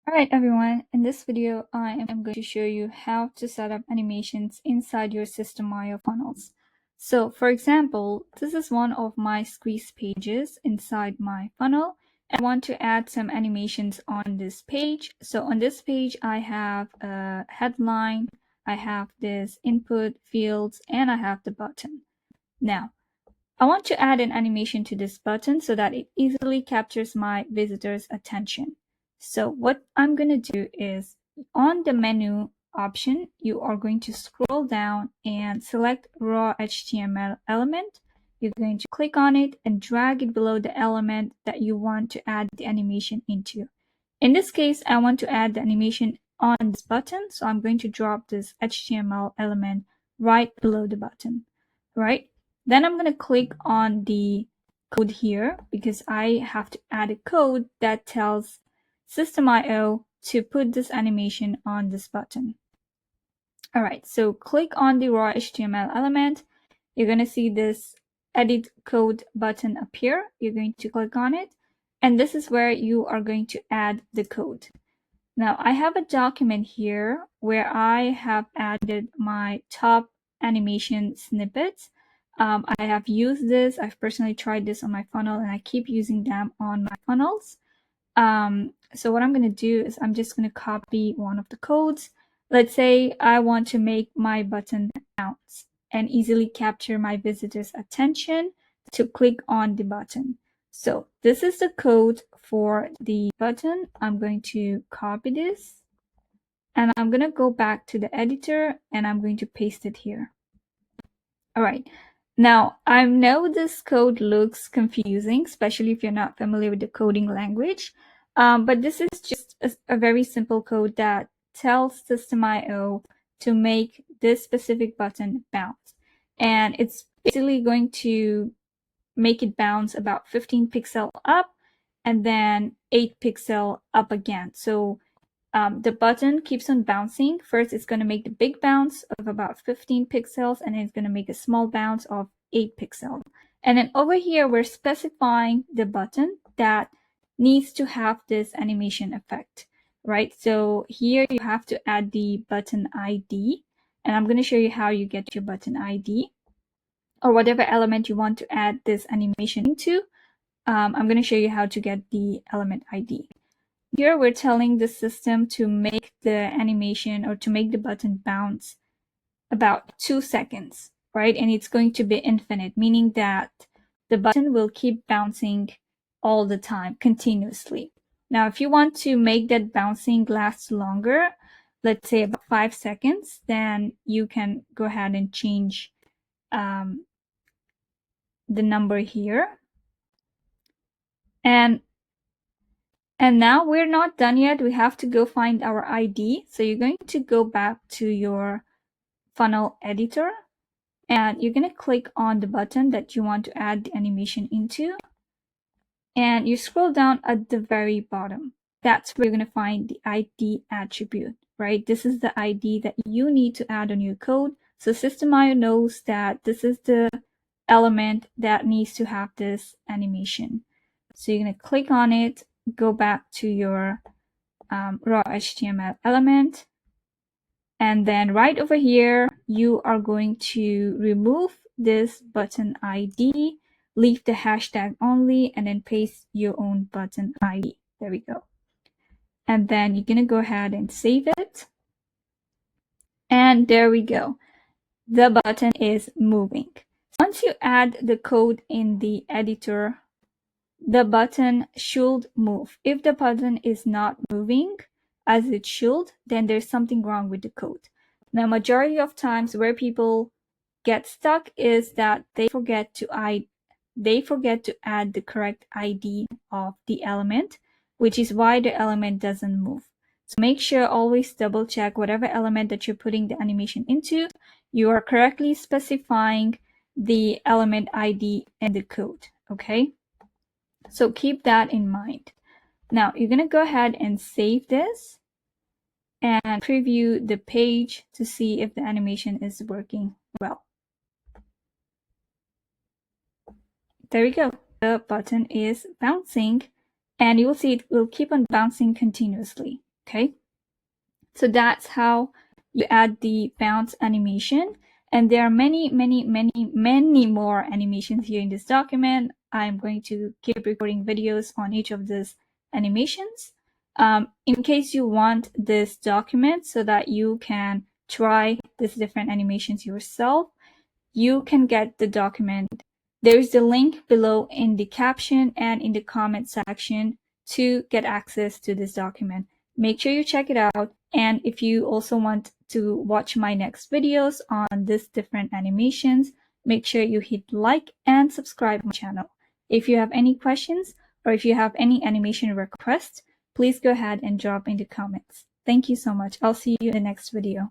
Alright everyone, in this video I am going to show you how to set up animations inside your System.io funnels. So for example, this is one of my squeeze pages inside my funnel. I want to add some animations on this page. So on this page I have a headline, I have this input fields, and I have the button. Now, I want to add an animation to this button so that it easily captures my visitor's attention. So what I'm going to do is on the menu option, you are going to scroll down and select raw HTML element. You're going to click on it and drag it below the element that you want to add the animation into. In this case, I want to add the animation on this button. So I'm going to drop this HTML element right below the button, right? Then I'm going to click on the code here because I have to add a code that tells System.io to put this animation on this button. All right, so click on the raw HTML element. You're going to see this edit code button appear. You're going to click on it, and this is where you are going to add the code. Now I have a document here where I have added my top animation snippets. I have used this. I've personally tried this on my funnel and I keep using them on my funnels. So what I'm going to do is I'm just going to copy one of the codes. Let's say I want to make my button bounce and easily capture my visitor's attention to click on the button. So this is the code for the button. I'm going to copy this and I'm going to go back to the editor and I'm going to paste it here. All right. Now, I know this code looks confusing, especially if you're not familiar with the coding language, but this is just a very simple code that tells System.io to make this specific button bounce. And it's basically going to make it bounce about 15 pixel up and then 8 pixel up again. So the button keeps on bouncing. First, it's going to make the big bounce of about 15 pixels, and then it's going to make a small bounce of 8 pixels. And then over here, we're specifying the button that needs to have this animation effect, right? So here you have to add the button ID, and I'm going to show you how you get your button ID or whatever element you want to add this animation into. I'm going to show you how to get the element ID. Here we're telling the system to make the animation or to make the button bounce about 2 seconds, right? And it's going to be infinite, meaning that the button will keep bouncing all the time, continuously. Now, if you want to make that bouncing last longer, let's say about 5 seconds, then you can go ahead and change the number here. And now we're not done yet. We have to go find our ID. So you're going to go back to your funnel editor and you're going to click on the button that you want to add the animation into. And you scroll down at the very bottom. That's where you're going to find the ID attribute, right? This is the ID that you need to add on your code. So System.io knows that this is the element that needs to have this animation. So you're going to click on it, go back to your raw HTML element. And then right over here, you are going to remove this button ID, leave the hashtag only, and then paste your own button ID. There we go. And then you're going to go ahead and save it. And there we go. The button is moving. Once you add the code in the editor, the button should move. If the button is not moving as it should, then there's something wrong with the code. Now, majority of times where people get stuck is that they forget to add the correct ID of the element, which is why the element doesn't move. So make sure always double check whatever element that you're putting the animation into, you are correctly specifying the element ID in the code, okay? So keep that in mind. Now you're going to go ahead and save this and preview the page to see if the animation is working well. There we go. The button is bouncing and you will see it will keep on bouncing continuously. Okay, so that's how you add the bounce animation. And there are many more animations here in this document. I'm going to keep recording videos on each of these animations. In case you want this document so that you can try these different animations yourself, you can get the document. There's the link below in the caption and in the comment section to get access to this document. Make sure you check it out. And if you also want to watch my next videos on these different animations, make sure you hit like and subscribe to my channel. If you have any questions or if you have any animation requests, please go ahead and drop in the comments. Thank you so much. I'll see you in the next video.